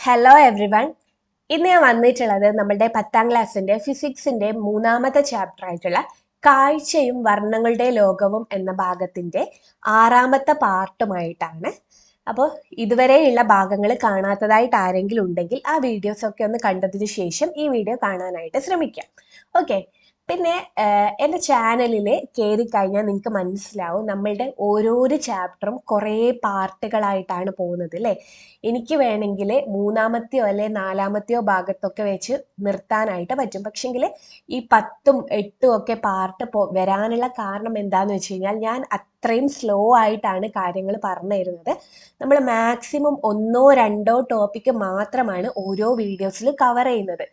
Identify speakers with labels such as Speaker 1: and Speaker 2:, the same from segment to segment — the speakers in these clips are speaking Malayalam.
Speaker 1: Hello every one. ഇന്ന് ഞാൻ വന്നിട്ടുള്ളത് നമ്മുടെ 10ാം ക്ലാസ്സിന്റെ ഫിസിക്സിന്റെ 3ാമത്തെ ചാപ്റ്റർ ആയിട്ടുള്ള കാഴ്ചയും വർണ്ണങ്ങളുടെ ലോകവും എന്ന ഭാഗത്തിന്റെ 6ാമത്തെ പാർട്ടുമായിട്ടാണ്. അപ്പോൾ ഇതുവരെയുള്ള ഭാഗങ്ങൾ കാണാത്തതായിട്ട് ആരെങ്കിലും ഉണ്ടെങ്കിൽ ആ വീഡിയോസ് ഒക്കെ ഒന്ന് കണ്ടതിന് ശേഷം ഈ വീഡിയോ കാണാനായിട്ട് ശ്രമിക്കാം. ഓക്കെ. പിന്നെ എൻ്റെ ചാനലിൽ കയറി കഴിഞ്ഞാൽ നിങ്ങൾക്ക് മനസ്സിലാവും നമ്മളുടെ ഓരോരോ ചാപ്റ്ററും കുറേ പാർട്ടുകളായിട്ടാണ് പോകുന്നത് അല്ലേ. എനിക്ക് വേണമെങ്കിൽ 3ാമത്തെയോ അല്ലെ 4ാമത്തെയോ ഭാഗത്തൊക്കെ വെച്ച് നിർത്താനായിട്ട് പറ്റും. പക്ഷെങ്കിൽ ഈ 10ഉം 8ഉം ഒക്കെ പാർട്ട് വരാനുള്ള കാരണം എന്താണെന്ന് വെച്ച് കഴിഞ്ഞാൽ ഞാൻ അത്രയും സ്ലോ ആയിട്ടാണ് കാര്യങ്ങൾ പറഞ്ഞു തരുന്നത്. നമ്മൾ മാക്സിമം 1-2 ടോപ്പിക്ക് മാത്രമാണ് ഓരോ വീഡിയോസിൽ കവർ ചെയ്യുന്നത്.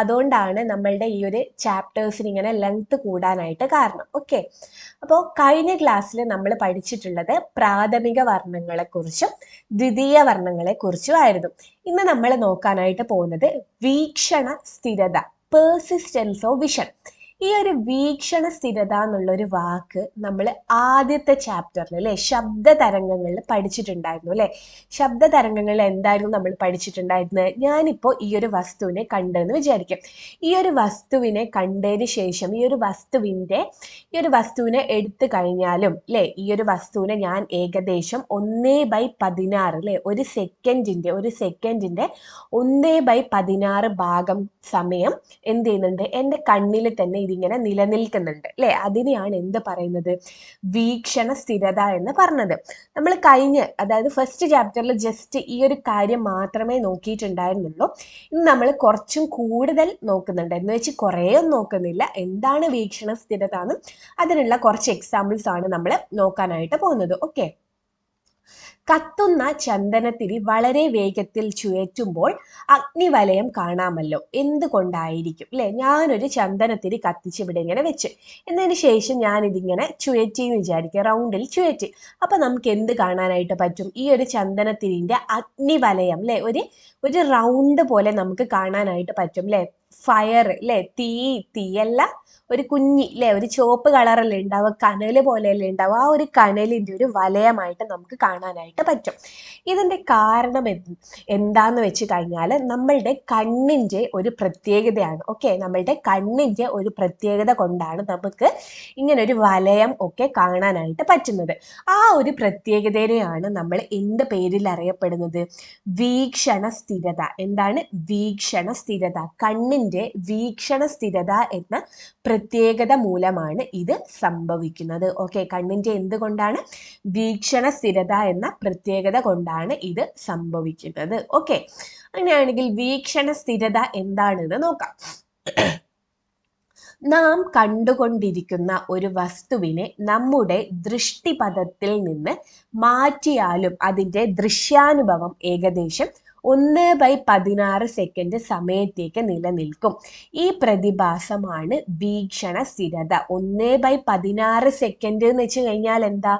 Speaker 1: അതുകൊണ്ടാണ് നമ്മളുടെ ഈ ഒരു ചാപ്റ്റേഴ്സിന് ഇങ്ങനെ ലെങ്ത് കൂടാനായിട്ട് കാരണം. ഓക്കെ. അപ്പോൾ കഴിഞ്ഞ ക്ലാസ്സിൽ നമ്മൾ പഠിച്ചിട്ടുള്ളത് പ്രാഥമിക വർണ്ണങ്ങളെക്കുറിച്ചും ദ്വിതീയ വർണ്ണങ്ങളെക്കുറിച്ചും ആയിരുന്നു. ഇന്ന് നമ്മൾ നോക്കാനായിട്ട് പോകുന്നത് വീക്ഷണ സ്ഥിരത, പേഴ്സിസ്റ്റൻസ് ഓഫ് വിഷൻ. ഈ ഒരു വീക്ഷണ സ്ഥിരത എന്നുള്ളൊരു വാക്ക് നമ്മൾ ആദ്യത്തെ ചാപ്റ്ററിൽ അല്ലെ ശബ്ദ തരംഗങ്ങളിൽ പഠിച്ചിട്ടുണ്ടായിരുന്നു അല്ലെ. ശബ്ദ തരംഗങ്ങളിൽ എന്തായിരുന്നു നമ്മൾ പഠിച്ചിട്ടുണ്ടായിരുന്നത്? ഞാനിപ്പോൾ ഈ ഒരു വസ്തുവിനെ കണ്ടെന്ന് വിചാരിക്കും. ഈ ഒരു വസ്തുവിനെ കണ്ടതിന് ശേഷം ഈ ഒരു വസ്തുവിനെ എടുത്തു കഴിഞ്ഞാലും അല്ലെ, ഈ ഒരു വസ്തുവിനെ ഞാൻ ഏകദേശം 1/16 അല്ലെ, ഒരു സെക്കൻഡിന്റെ 1/16 ഭാഗം സമയം എന്ത് ചെയ്യുന്നുണ്ട്, എൻ്റെ കണ്ണിൽ തന്നെ ഇതിങ്ങനെ നിലനിൽക്കുന്നുണ്ട് അല്ലെ. അതിനെയാണ് എന്ത് പറയുന്നത്? വീക്ഷണ സ്ഥിരത എന്ന് പറഞ്ഞത്. നമ്മൾ അതായത് ഫസ്റ്റ് ചാപ്റ്ററിൽ ജസ്റ്റ് ഈ ഒരു കാര്യം മാത്രമേ നോക്കിയിട്ടുണ്ടായിരുന്നുള്ളൂ. ഇന്ന് നമ്മൾ കുറച്ചും കൂടുതൽ നോക്കുന്നുണ്ട്. എന്ന് വെച്ച് കുറേയൊന്നും നോക്കുന്നില്ല. എന്താണ് വീക്ഷണ സ്ഥിരത എന്നും അതിനുള്ള കുറച്ച് എക്സാമ്പിൾസ് ആണ് നമ്മൾ നോക്കാനായിട്ട് പോകുന്നത്. ഓക്കെ. കത്തുന്ന ചന്ദനത്തിരി വളരെ വേഗത്തിൽ ചുഴറ്റുമ്പോൾ അഗ്നിവലയം കാണാമല്ലോ. എന്തുകൊണ്ടായിരിക്കും അല്ലെ? ഞാനൊരു ചന്ദനത്തിരി കത്തിച്ച് ഇവിടെ ഇങ്ങനെ വെച്ച്, എന്നതിന് ശേഷം ഞാൻ ഇതിങ്ങനെ ചുഴറ്റി എന്ന് വിചാരിക്കുക, റൗണ്ടിൽ ചുഴറ്റി. അപ്പൊ നമുക്ക് എന്ത് കാണാനായിട്ട് പറ്റും? ഈ ഒരു ചന്ദനത്തിരിന്റെ അഗ്നിവലയം അല്ലെ, ഒരു റൗണ്ട് പോലെ നമുക്ക് കാണാനായിട്ട് പറ്റും അല്ലെ. ഫയർ അല്ലെ, തീയല്ല, ഒരു അല്ലെ, ഒരു ചുവപ്പ് കളറല്ലേ ഉണ്ടാവുക, കനല് പോലെയല്ലേ ഉണ്ടാവുക. ആ ഒരു കനലിന്റെ ഒരു വലയമായിട്ട് നമുക്ക് കാണാനായിട്ട് പറ്റും. ഇതിന്റെ കാരണം എന്താന്ന് വെച്ച് കഴിഞ്ഞാൽ നമ്മളുടെ കണ്ണിന്റെ ഒരു പ്രത്യേകതയാണ്. ഓക്കെ. നമ്മളുടെ കണ്ണിന്റെ ഒരു പ്രത്യേകത കൊണ്ടാണ് നമുക്ക് ഇങ്ങനെ ഒരു വലയം ഒക്കെ കാണാനായിട്ട് പറ്റുന്നത്. ആ ഒരു പ്രത്യേകതയാണ് നമ്മൾ എന്ത് പേരിൽ അറിയപ്പെടുന്നത്? വീക്ഷണ സ്ഥിരത. എന്താണ് വീക്ഷണ സ്ഥിരത? കണ്ണിന്റെ വീക്ഷണ സ്ഥിരത എന്ന പ്രത്യേകത മൂലമാണ് ഇത് സംഭവിക്കുന്നത്. ഓക്കെ. കണ്ണിന്റെ എന്തുകൊണ്ടാണ്? വീക്ഷണ സ്ഥിരത എന്ന പ്രത്യേകത കൊണ്ടാണ് ഇത് സംഭവിക്കുന്നത്. ഓക്കെ. അങ്ങനെയാണെങ്കിൽ വീക്ഷണ സ്ഥിരത എന്താണെന്ന് നോക്കാം. നാം കണ്ടുകൊണ്ടിരിക്കുന്ന ഒരു വസ്തുവിനെ നമ്മുടെ ദൃഷ്ടിപഥത്തിൽ നിന്ന് മാറ്റിയാലും അതിൻ്റെ ദൃശ്യാനുഭവം ഏകദേശം 1/16 സെക്കൻഡ് സമയത്തേക്ക് നിലനിൽക്കും. ഈ പ്രതിഭാസമാണ് വീക്ഷണ സ്ഥിരത. 1/16 സെക്കൻഡ് എന്ന് വെച്ച് കഴിഞ്ഞാൽ എന്താ?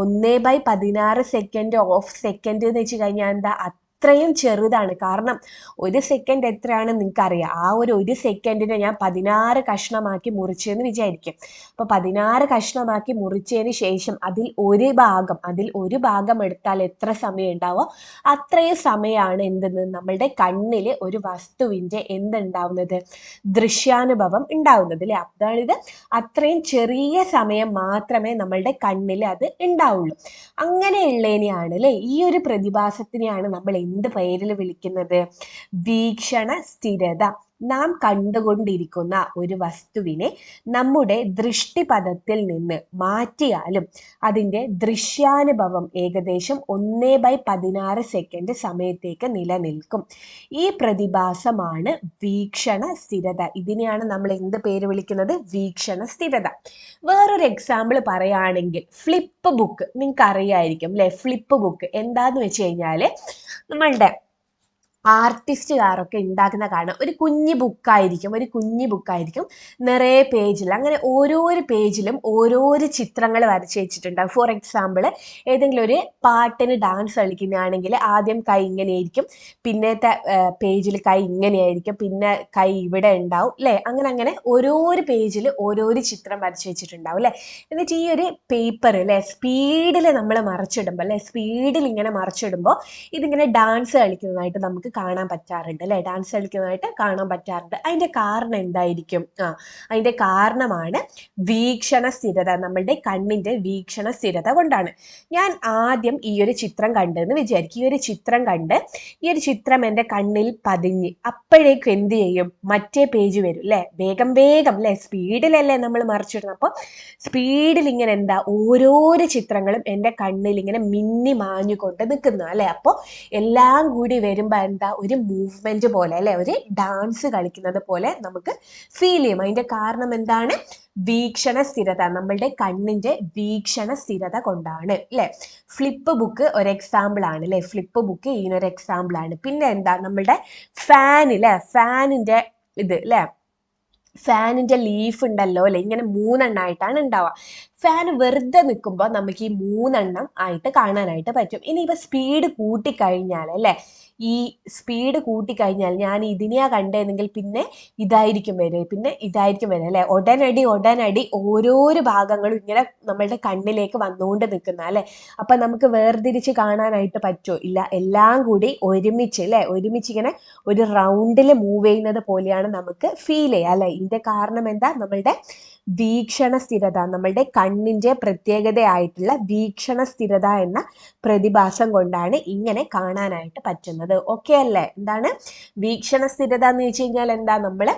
Speaker 1: 1/16 സെക്കൻഡ് എന്ന് വെച്ച് കഴിഞ്ഞാൽ എന്താ? അത്രയും ചെറുതാണ്. കാരണം ഒരു സെക്കൻഡ് എത്രയാണ് നിങ്ങൾക്കറിയാം. ആ ഒരു സെക്കൻഡിനെ ഞാൻ 16 കഷ്ണമാക്കി മുറിച്ചെന്ന് വിചാരിക്കും. അപ്പൊ 16 കഷ്ണമാക്കി മുറിച്ചതിന് ശേഷം അതിൽ ഒരു ഭാഗം എടുത്താൽ എത്ര സമയം ഉണ്ടാവോ അത്രയും സമയമാണ് നമ്മളുടെ കണ്ണിൽ ഒരു വസ്തുവിന്റെ എന്തുണ്ടാവുന്നത്? ദൃശ്യാനുഭവം ഉണ്ടാവുന്നത് അല്ലെ. അതാണിത്. അത്രയും ചെറിയ സമയം മാത്രമേ നമ്മളുടെ കണ്ണിൽ അത് ഉണ്ടാവുള്ളൂ. അങ്ങനെയുള്ളതിനെയാണ് അല്ലെ, ഈ ഒരു പ്രതിഭാസത്തിനെയാണ് നമ്മൾ എന്ത് പേരിൽ വിളിക്കുന്നത്? വീക്ഷണ സ്ഥിരത. നാം കണ്ടുകൊണ്ടിരിക്കുന്ന ഒരു വസ്തുവിനെ നമ്മുടെ ദൃഷ്ടിപഥത്തിൽ നിന്ന് മാറ്റിയാലും അതിൻ്റെ ദൃശ്യാനുഭവം ഏകദേശം 1/16 സെക്കൻഡ് സമയത്തേക്ക് നിലനിൽക്കും. ഈ പ്രതിഭാസമാണ് വീക്ഷണ സ്ഥിരത. ഇതിനെയാണ് നമ്മൾ എന്ത് പേര് വിളിക്കുന്നത്? വീക്ഷണ സ്ഥിരത. വേറൊരു എക്സാമ്പിൾ പറയുകയാണെങ്കിൽ ഫ്ലിപ്പ് ബുക്ക്. നിങ്ങൾക്ക് അറിയായിരിക്കും അല്ലെ. ഫ്ലിപ്പ് ബുക്ക് എന്താന്ന് വെച്ച് കഴിഞ്ഞാൽ നമ്മളുടെ ആർട്ടിസ്റ്റുകാരൊക്കെ ഉണ്ടാക്കുന്ന കാണാം. ഒരു കുഞ്ഞു ബുക്കായിരിക്കും, നിറയെ പേജിൽ, അങ്ങനെ ഓരോരോ പേജിലും ഓരോരോ ചിത്രങ്ങൾ വരച്ച് വെച്ചിട്ടുണ്ടാകും. ഫോർ എക്സാമ്പിൾ ഏതെങ്കിലും ഒരു പാട്ടിന് ഡാൻസ് കളിക്കുന്നതാണെങ്കിൽ ആദ്യം കൈ ഇങ്ങനെയായിരിക്കും, പിന്നത്തെ പേജിൽ കൈ ഇങ്ങനെയായിരിക്കും, പിന്നെ കൈ ഇവിടെ ഉണ്ടാവും അല്ലേ. അങ്ങനെ ഓരോരോ പേജിൽ ഓരോരോ ചിത്രം വരച്ച് വെച്ചിട്ടുണ്ടാവും അല്ലേ. എന്നിട്ട് ഈ ഒരു പേപ്പർ അല്ലേ സ്പീഡിൽ നമ്മൾ മറച്ചിടുമ്പോൾ ഇതിങ്ങനെ ഡാൻസ് കളിക്കുന്നതായിട്ട് നമുക്ക് കാണാൻ പറ്റാറുണ്ട് അല്ലെ, ഡാൻസ് കളിക്കുന്നതായിട്ട് കാണാൻ പറ്റാറുണ്ട്. അതിന്റെ കാരണം എന്തായിരിക്കും? അതിന്റെ കാരണമാണ് വീക്ഷണ സ്ഥിരത, നമ്മളുടെ കണ്ണിന്റെ വീക്ഷണ സ്ഥിരത കൊണ്ടാണ്. ഞാൻ ആദ്യം ഈ ഒരു ചിത്രം കണ്ടെന്ന് വിചാരിക്കും. ഈ ഒരു ചിത്രം കണ്ട് ഈ ഒരു ചിത്രം എൻ്റെ കണ്ണിൽ പതിഞ്ഞ് അപ്പോഴേക്കും എന്ത് ചെയ്യും? മറ്റേ പേജ് വരും അല്ലെ, വേഗം വേഗം അല്ലെ, സ്പീഡിലല്ലേ നമ്മൾ മറിച്ചിടുന്നത്. അപ്പോൾ സ്പീഡിൽ ഇങ്ങനെ എന്താ ഓരോരോ ചിത്രങ്ങളും എൻ്റെ കണ്ണിൽ ഇങ്ങനെ മിന്നി മാഞ്ഞുകൊണ്ട് നിൽക്കുന്നു അല്ലെ. അപ്പോൾ എല്ലാം കൂടി വരുമ്പോൾ എന്താ ഒരു മൂവ്മെന്റ് പോലെ അല്ലെ, ഒരു ഡാൻസ് കളിക്കുന്നത് പോലെ നമുക്ക് ഫീൽ ചെയ്യും. അതിന്റെ കാരണം എന്താണ്? വീക്ഷണ സ്ഥിരത, നമ്മളുടെ കണ്ണിന്റെ വീക്ഷണ സ്ഥിരത കൊണ്ടാണ് അല്ലെ. ഫ്ലിപ്പ് ബുക്ക് ഒരു എക്സാമ്പിൾ ആണ് അല്ലെ, ഫ്ലിപ്പ് ബുക്ക് ഇതിനൊരു എക്സാമ്പിൾ ആണ്. പിന്നെ എന്താ, നമ്മളുടെ ഫാൻ അല്ലെ, ഫാനിന്റെ ഇത് അല്ലെ, ഫാനിന്റെ ലീഫ് ഉണ്ടല്ലോ അല്ലെ, ഇങ്ങനെ 3 എണ്ണമായിട്ടാണ് ഉണ്ടാവുക. ഫാൻ വെറുതെ നിൽക്കുമ്പോൾ നമുക്ക് ഈ 3 എണ്ണം ആയിട്ട് കാണാനായിട്ട് പറ്റും. ഇനിയിപ്പോൾ സ്പീഡ് കൂട്ടിക്കഴിഞ്ഞാൽ അല്ലെ, ഈ സ്പീഡ് കൂട്ടിക്കഴിഞ്ഞാൽ ഞാൻ ഇതിനെയാ കണ്ടതെങ്കിൽ പിന്നെ ഇതായിരിക്കും വരിക, പിന്നെ ഇതായിരിക്കും വരിക അല്ലെ. ഉടനടി ഉടനടി ഓരോരോ ഭാഗങ്ങളും ഇങ്ങനെ നമ്മളുടെ കണ്ണിലേക്ക് വന്നുകൊണ്ട് നിൽക്കുന്ന അല്ലെ. അപ്പൊ നമുക്ക് വേർതിരിച്ച് കാണാനായിട്ട് പറ്റുമോ? ഇല്ല, എല്ലാം കൂടി ഒരുമിച്ച് അല്ലെ, ഒരുമിച്ച് ഇങ്ങനെ ഒരു റൗണ്ടിൽ മൂവ് ചെയ്യുന്നത് പോലെയാണ് നമുക്ക് ഫീൽ ചെയ്യുക അല്ലെ. ഇതിന്റെ കാരണം എന്താ? നമ്മളുടെ വീക്ഷണ സ്ഥിരത, നമ്മളുടെ കണ്ണിന്റെ പ്രത്യേകതയായിട്ടുള്ള വീക്ഷണ സ്ഥിരത എന്ന പ്രതിഭാസം കൊണ്ടാണ് ഇങ്ങനെ കാണാനായിട്ട് പറ്റുന്നത്. ഓക്കെ അല്ലേ? എന്താണ് വീക്ഷണ സ്ഥിരത എന്ന് വെച്ച് കഴിഞ്ഞാൽ? എന്താ, നമ്മൾ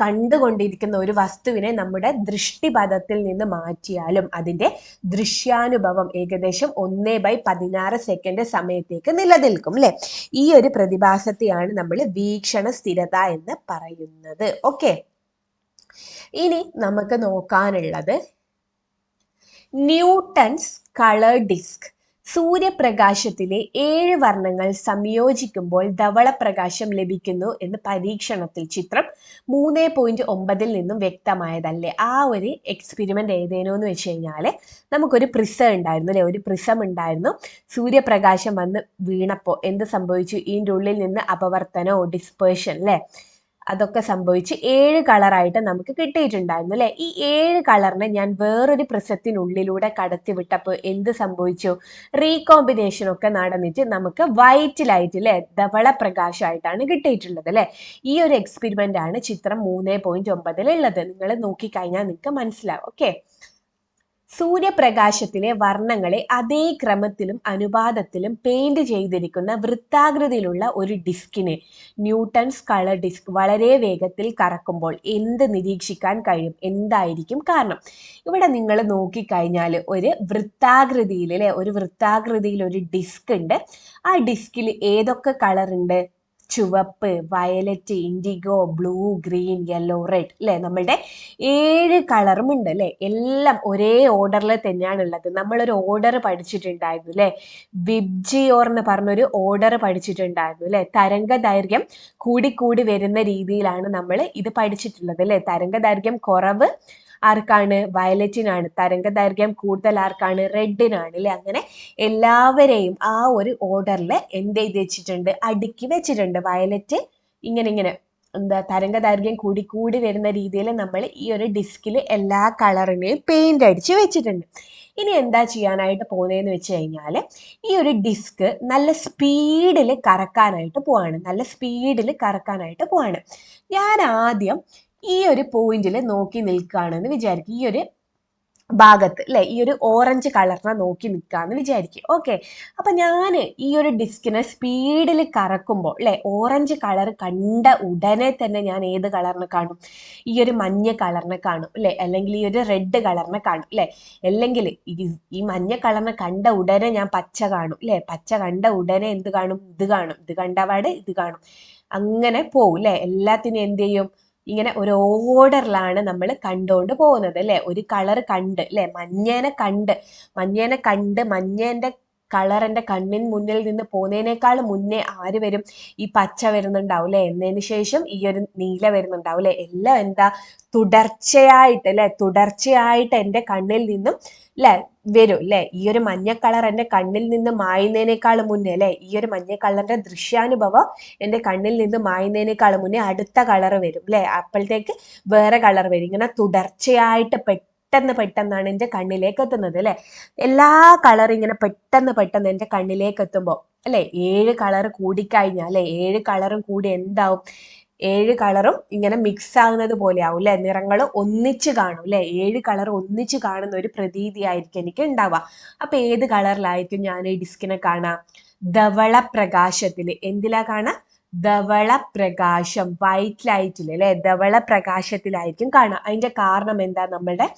Speaker 1: കണ്ടുകൊണ്ടിരിക്കുന്ന ഒരു വസ്തുവിനെ നമ്മുടെ ദൃഷ്ടിപഥത്തിൽ നിന്ന് മാറ്റിയാലും അതിന്റെ ദൃശ്യാനുഭവം ഏകദേശം 1/16 സെക്കൻഡ് സമയത്തേക്ക് നിലനിൽക്കും അല്ലെ. ഈ ഒരു പ്രതിഭാസത്തെയാണ് നമ്മൾ വീക്ഷണ സ്ഥിരത എന്ന് പറയുന്നത്. ഓക്കെ, ഇനി നമുക്ക് നോക്കാനുള്ളത് ന്യൂട്ടൺസ് കളർ ഡിസ്ക്. സൂര്യപ്രകാശത്തിലെ 7 വർണ്ണങ്ങൾ സംയോജിക്കുമ്പോൾ ധവളപ്രകാശം ലഭിക്കുന്നു എന്ന് പരീക്ഷണത്തിൽ ചിത്രം 3.9 നിന്നും വ്യക്തമായതല്ലേ. ആ ഒരു എക്സ്പെരിമെന്റ് ഏതേനോ എന്ന് വെച്ച് കഴിഞ്ഞാൽ നമുക്കൊരു പ്രിസം ഉണ്ടായിരുന്നു അല്ലെ, ഒരു പ്രിസം ഉണ്ടായിരുന്നു. സൂര്യപ്രകാശം വന്ന് വീണപ്പോൾ എന്ത് സംഭവിച്ചു? ഇതിൻ്റെ ഉള്ളിൽ നിന്ന് അപവർത്തനോ ഡിസ്പേർഷൻ അല്ലെ, അതൊക്കെ സംഭവിച്ച് 7 കളറായിട്ട് നമുക്ക് കിട്ടിയിട്ടുണ്ടായിരുന്നു അല്ലെ. ഈ 7 കളറിനെ ഞാൻ വേറൊരു പ്രിസത്തിനുള്ളിലൂടെ കടത്തി വിട്ടപ്പോൾ എന്ത് സംഭവിച്ചു? റീകോമ്പിനേഷൻ ഒക്കെ നടന്നിട്ട് നമുക്ക് വൈറ്റ് ലൈറ്റ് അല്ലെ, ധവള പ്രകാശമായിട്ടാണ് കിട്ടിയിട്ടുള്ളത് അല്ലെ. ഈ ഒരു എക്സ്പെരിമെന്റ് ആണ് ചിത്രം 3.9 ഉള്ളത്. നിങ്ങൾ നോക്കിക്കഴിഞ്ഞാൽ നിങ്ങൾക്ക് മനസ്സിലാവും. ഓക്കെ, സൂര്യപ്രകാശത്തിലെ വർണ്ണങ്ങളെ അതേ ക്രമത്തിലും അനുപാതത്തിലും പെയിന്റ് ചെയ്തിരിക്കുന്ന വൃത്താകൃതിയിലുള്ള ഒരു ഡിസ്കിനെ, ന്യൂട്ടൺസ് കളർ ഡിസ്ക്, വളരെ വേഗത്തിൽ കറക്കുമ്പോൾ എന്ത് നിരീക്ഷിക്കാൻ കഴിയും? എന്തായിരിക്കും കാരണം? ഇവിടെ നിങ്ങൾ നോക്കിക്കഴിഞ്ഞാൽ ഒരു വൃത്താകൃതിയിൽ അല്ലെ, ഒരു വൃത്താകൃതിയിൽ ഒരു ഡിസ്ക് ഉണ്ട്. ആ ഡിസ്കിൽ ഏതൊക്കെ കളർ ഉണ്ട്? ചുവപ്പ്, violet, IndiGo, blue, green, yellow, red അല്ലെ. നമ്മളുടെ 7 കളറും ഉണ്ട് അല്ലെ. എല്ലാം ഒരേ ഓർഡറിൽ തന്നെയാണ് ഉള്ളത്. നമ്മളൊരു ഓർഡർ പഠിച്ചിട്ടുണ്ടായിരുന്നു അല്ലെ, വിബ്ജിയോർ എന്ന് പറഞ്ഞൊരു ഓർഡർ പഠിച്ചിട്ടുണ്ടായിരുന്നു അല്ലെ. തരംഗ ദൈർഘ്യം കൂടി വരുന്ന രീതിയിലാണ് നമ്മൾ ഇത് പഠിച്ചിട്ടുള്ളത് അല്ലെ. തരംഗ ദൈർഘ്യം കുറവ് ആർക്കാണ്? വയലറ്റിനാണ്. തരംഗ ദൈർഘ്യം കൂടുതൽ ആർക്കാണ്? റെഡിനാണ് അല്ലെ. അങ്ങനെ എല്ലാവരെയും ആ ഒരു ഓർഡറിൽ എന്ത് ചെയ്ത് വെച്ചിട്ടുണ്ട്? അടുക്കി വെച്ചിട്ടുണ്ട്. വയലറ്റ് ഇങ്ങനെ എന്താ തരംഗ ദൈർഘ്യം കൂടി വരുന്ന രീതിയിൽ നമ്മൾ ഈ ഒരു ഡിസ്കിൽ എല്ലാ കളറിനെയും പെയിന്റ് അടിച്ച് വെച്ചിട്ടുണ്ട്. ഇനി എന്താ ചെയ്യാനായിട്ട് പോകുന്നതെന്ന് വെച്ച് കഴിഞ്ഞാൽ ഈ ഒരു ഡിസ്ക് നല്ല സ്പീഡിൽ കറക്കാനായിട്ട് പോവാണ്. ഞാൻ ആദ്യം ഈ ഒരു പോയിന്റിൽ നോക്കി നിൽക്കുകയാണെന്ന് വിചാരിക്കും, ഈ ഒരു ഭാഗത്ത് അല്ലെ, ഈ ഒരു ഓറഞ്ച് കളറിനെ നോക്കി നിൽക്കാന്ന് വിചാരിക്കും. ഓക്കെ, അപ്പൊ ഞാൻ ഈ ഒരു ഡിസ്കിനെ സ്പീഡിൽ കറക്കുമ്പോൾ അല്ലെ, ഓറഞ്ച് കളർ കണ്ട ഉടനെ തന്നെ ഞാൻ ഏത് കളറിനെ കാണും? ഈ ഒരു മഞ്ഞ കളറിനെ കാണും അല്ലെ, അല്ലെങ്കിൽ ഈ ഒരു റെഡ് കളറിനെ കാണും അല്ലെ. അല്ലെങ്കിൽ ഈ മഞ്ഞ കളറിനെ കണ്ട ഉടനെ ഞാൻ പച്ച കാണും അല്ലെ, പച്ച കണ്ട ഉടനെ എന്ത് കാണും? ഇത് കാണും, ഇത് കണ്ടപാട് ഇത് കാണും. അങ്ങനെ പോവും അല്ലെ. എല്ലാത്തിനും എന്ത് ചെയ്യും? ഇങ്ങനെ ഒരു ഓർഡറിലാണ് നമ്മൾ കണ്ടുകൊണ്ട് പോകുന്നത് അല്ലെ. ഒരു കളർ കണ്ട് അല്ലെ, മഞ്ഞേനെ കണ്ട് മഞ്ഞേന്റെ കളർ എൻ്റെ കണ്ണിന് മുന്നിൽ നിന്ന് പോകുന്നതിനേക്കാൾ മുന്നേ ആര് വരും? ഈ പച്ച വരുന്നുണ്ടാവും അല്ലെ, എന്നതിന് ശേഷം ഈ ഒരു നീല വരുന്നുണ്ടാവും അല്ലെ. എല്ലാം എന്താ തുടർച്ചയായിട്ട് അല്ലെ, തുടർച്ചയായിട്ട് എൻ്റെ കണ്ണിൽ നിന്നും അല്ലെ വരും അല്ലെ. ഈ ഒരു മഞ്ഞ കളർ എൻ്റെ കണ്ണിൽ നിന്ന് മായുന്നതിനേക്കാൾ മുന്നേ അല്ലെ, ഈ ഒരു മഞ്ഞ കളറിന്റെ ദൃശ്യാനുഭവം എൻ്റെ കണ്ണിൽ നിന്ന് മായുന്നതിനേക്കാൾ മുന്നേ അടുത്ത കളർ വരും അല്ലെ. അപ്പോഴത്തേക്ക് വേറെ കളർ വരും. ഇങ്ങനെ തുടർച്ചയായിട്ട് പെട്ടെന്നാണ് എൻ്റെ കണ്ണിലേക്ക് എത്തുന്നത് അല്ലെ. എല്ലാ കളറും ഇങ്ങനെ പെട്ടെന്ന് എൻ്റെ കണ്ണിലേക്ക് എത്തുമ്പോൾ അല്ലെ, 7 കളർ കൂടിക്കഴിഞ്ഞാൽ അല്ലെ, 7 കളറും കൂടി എന്താവും, 7 കളറും ഇങ്ങനെ മിക്സ് ആകുന്നത് പോലെ ആവും അല്ലെ, നിറങ്ങൾ ഒന്നിച്ച് കാണും അല്ലെ, 7 കളർ ഒന്നിച്ച് കാണുന്ന ഒരു പ്രതീതി ആയിരിക്കും എനിക്ക് ഉണ്ടാവുക. അപ്പൊ ഏത് കളറിലായിരിക്കും ഞാൻ ഈ ഡിസ്കിനെ കാണാം? ധവള പ്രകാശത്തിൽ. എന്തിലാ കാണാം? ധവള പ്രകാശം, വൈറ്റ് ലൈറ്റിൽ അല്ലെ, ധവള പ്രകാശത്തിലായിരിക്കും കാണാം. അതിന്റെ കാരണം എന്താ? നമ്മളുടെ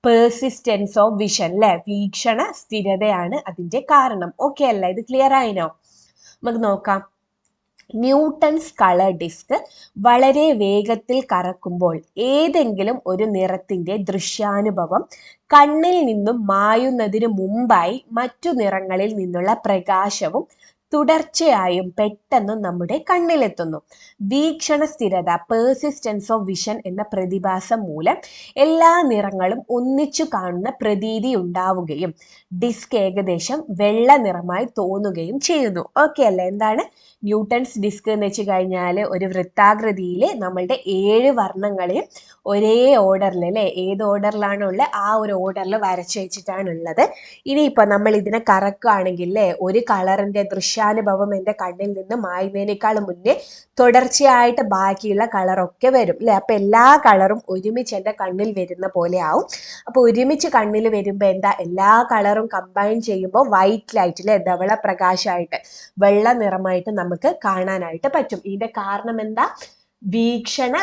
Speaker 1: പെർസിസ്റ്റൻസ് ഓഫ് വിഷൻ അല്ലെ, വീക്ഷണ സ്ഥിരതയാണ് അതിന്റെ കാരണം. ഓക്കെ അല്ലേ? ഇത് ക്ലിയർ ആയിനോ? നമുക്ക് നോക്കാം. ന്യൂട്ടൺസ് കളർ ഡിസ്ക് വളരെ വേഗത്തിൽ കറക്കുമ്പോൾ ഏതെങ്കിലും ഒരു നിറത്തിന്റെ ദൃശ്യാനുഭവം കണ്ണിൽ നിന്നും മായുന്നതിന് മുമ്പായി മറ്റു നിറങ്ങളിൽ നിന്നുള്ള പ്രകാശവും തുടർച്ചയായും പെട്ടെന്നും നമ്മുടെ കണ്ണിലെത്തുന്നു. വീക്ഷണ സ്ഥിരത, പെർസിസ്റ്റൻസ് ഓഫ് വിഷൻ എന്ന പ്രതിഭാസം മൂലം എല്ലാ നിറങ്ങളും ഒന്നിച്ചു കാണുന്ന പ്രതീതി ഉണ്ടാവുകയും ഡിസ്ക് ഏകദേശം വെള്ള നിറമായി തോന്നുകയും ചെയ്യുന്നു. ഓക്കെ അല്ലേ? എന്താണ് ന്യൂട്ടൺസ് ഡിസ്ക് എന്ന് വെച്ച് കഴിഞ്ഞാൽ? ഒരു വൃത്താകൃതിയിൽ നമ്മളുടെ 7 വർണ്ണങ്ങളെയും ഒരേ ഓർഡറിൽ അല്ലെ, ഏത് ഓർഡറിലാണ് ഉള്ളത് ആ ഒരു ഓർഡറിൽ വരച്ചു വെച്ചിട്ടാണ് ഉള്ളത്. ഇനിയിപ്പോൾ നമ്മൾ ഇതിനെ കറക്കുകയാണെങ്കിൽ അല്ലെ, ഒരു കളറിന്റെ ദൃശ്യാനുഭവം എൻ്റെ കണ്ണിൽ നിന്ന് മായുന്നതിനേക്കാൾ മുന്നേ തുടർച്ചയായിട്ട് ബാക്കിയുള്ള കളറൊക്കെ വരും അല്ലെ. അപ്പൊ എല്ലാ കളറും ഒരുമിച്ച് എൻ്റെ കണ്ണിൽ വരുന്ന പോലെ ആവും. അപ്പൊ ഒരുമിച്ച് കണ്ണിൽ വരുമ്പോൾ എന്താ, എല്ലാ കളറും കമ്പൈൻ ചെയ്യുമ്പോൾ വൈറ്റ് ലൈറ്റ് അല്ലെ, ധവള പ്രകാശമായിട്ട് വെള്ള നിറമായിട്ട് നമുക്ക് കാണാനായിട്ട് പറ്റും. ഇതിന്റെ കാരണം എന്താ? വീക്ഷണ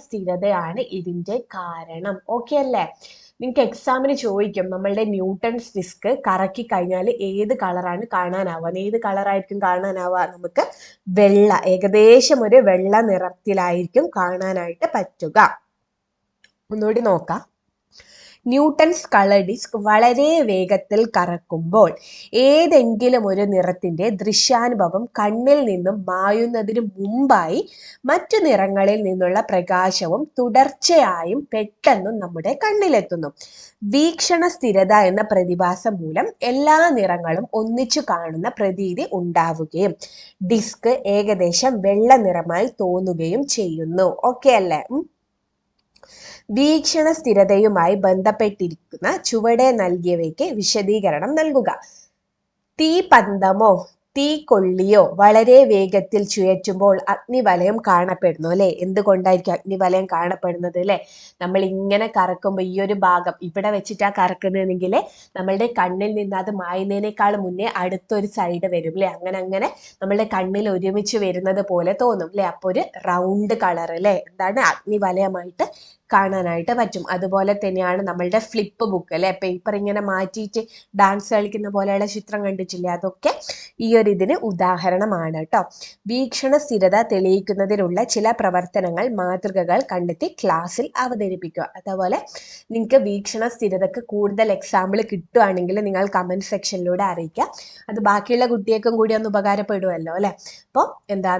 Speaker 1: സ്ഥിരതയാണ് ഇതിന്റെ കാരണം. ഓക്കെ അല്ലേ? നിങ്ങൾക്ക് എക്സാമിന് ചോദിക്കും, നമ്മളുടെ ന്യൂട്ടൺസ് ഡിസ്ക് കറക്കി കഴിഞ്ഞാൽ ഏത് കളറാണ് കാണാനാവുക? ഏത് കളറായിരിക്കും കാണാനാവുക? നമുക്ക് വെള്ള, ഏകദേശം ഒരു വെള്ള നിറത്തിലായിരിക്കും കാണാനായിട്ട് പറ്റുക. ഒന്നുകൂടി നോക്കാം. ന്യൂട്ടൺസ് കളർ ഡിസ്ക് വളരെ വേഗത്തിൽ കറക്കുമ്പോൾ ഏതെങ്കിലും ഒരു നിറത്തിന്റെ ദൃശ്യാനുഭവം കണ്ണിൽ നിന്നും മായുന്നതിന് മുമ്പായി മറ്റു നിറങ്ങളിൽ നിന്നുള്ള പ്രകാശവും തുടർച്ചയായും പെട്ടെന്നും നമ്മുടെ കണ്ണിലെത്തുന്നു. വീക്ഷണ സ്ഥിരത എന്ന പ്രതിഭാസം മൂലം എല്ലാ നിറങ്ങളും ഒന്നിച്ചു കാണുന്ന പ്രതീതി ഉണ്ടാവുകയും ഡിസ്ക് ഏകദേശം വെള്ള നിറമായി തോന്നുകയും ചെയ്യുന്നു. ഓക്കെ അല്ലേ? വീക്ഷണ സ്ഥിരതയുമായി ബന്ധപ്പെട്ടിരിക്കുന്ന ചുവടെ നൽകിയവയ്ക്ക് വിശദീകരണം നൽകുക. തീപന്തമോ തീക്കൊള്ളിയോ വളരെ വേഗത്തിൽ ചുഴറ്റുമ്പോൾ അഗ്നിവലയം കാണപ്പെടുന്നു അല്ലെ. എന്തുകൊണ്ടായിരിക്കും അഗ്നിവലയം കാണപ്പെടുന്നത് അല്ലെ? നമ്മൾ ഇങ്ങനെ കറക്കുമ്പോൾ ഈ ഒരു ഭാഗം ഇവിടെ വെച്ചിട്ടാ കറക്കുന്നതെങ്കിൽ നമ്മളുടെ കണ്ണിൽ നിന്ന് അത് മായുന്നതിനേക്കാൾ മുന്നേ അടുത്തൊരു സൈഡ് വരും അല്ലെ. അങ്ങനെ നമ്മളുടെ കണ്ണിൽ ഒരുമിച്ച് വരുന്നത് പോലെ തോന്നും അല്ലെ. അപ്പൊ ഒരു റൗണ്ട് കളർ അല്ലെ, എന്താണ്, അഗ്നിവലയമായിട്ട് കാണാനായിട്ട് പറ്റും. അതുപോലെ തന്നെയാണ് നമ്മളുടെ ഫ്ലിപ്പ് ബുക്ക് അല്ലെ, പേപ്പർ ഇങ്ങനെ മാറ്റിയിട്ട് ഡാൻസ് കളിക്കുന്ന പോലെയുള്ള ചിത്രം കണ്ടിട്ടില്ലേ? അതൊക്കെ ഈ ഒരു ഇതിന് ഉദാഹരണമാണ് കേട്ടോ. വീക്ഷണ സ്ഥിരത തെളിയിക്കുന്നതിനുള്ള ചില പ്രവർത്തനങ്ങൾ, മാതൃകകൾ കണ്ടെത്തി ക്ലാസ്സിൽ അവതരിപ്പിക്കുക. അതുപോലെ നിങ്ങൾക്ക് വീക്ഷണ സ്ഥിരതക്ക് കൂടുതൽ എക്സാമ്പിൾ കിട്ടുകയാണെങ്കിൽ നിങ്ങൾ കമന്റ് സെക്ഷനിലൂടെ അറിയിക്കുക. അത് ബാക്കിയുള്ള കുട്ടികൾക്കും കൂടി ഒന്ന് ഉപകാരപ്പെടുമല്ലോ അല്ലെ. അപ്പോൾ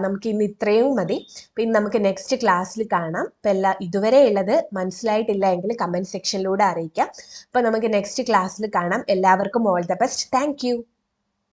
Speaker 1: നമുക്ക് ഇന്ന് ഇത്രയും മതി. പിന്നെ നമുക്ക് നെക്സ്റ്റ് ക്ലാസ്സിൽ കാണാം. ഇപ്പം ഇതുവരെ ഉള്ളത് മനസ്സിലായിട്ടില്ല എങ്കിൽ കമന്റ് സെക്ഷനിലൂടെ അറിയിക്കാം. അപ്പോൾ നമുക്ക് നെക്സ്റ്റ് ക്ലാസ്സിൽ കാണാം. എല്ലാവർക്കും all the best. Thank you.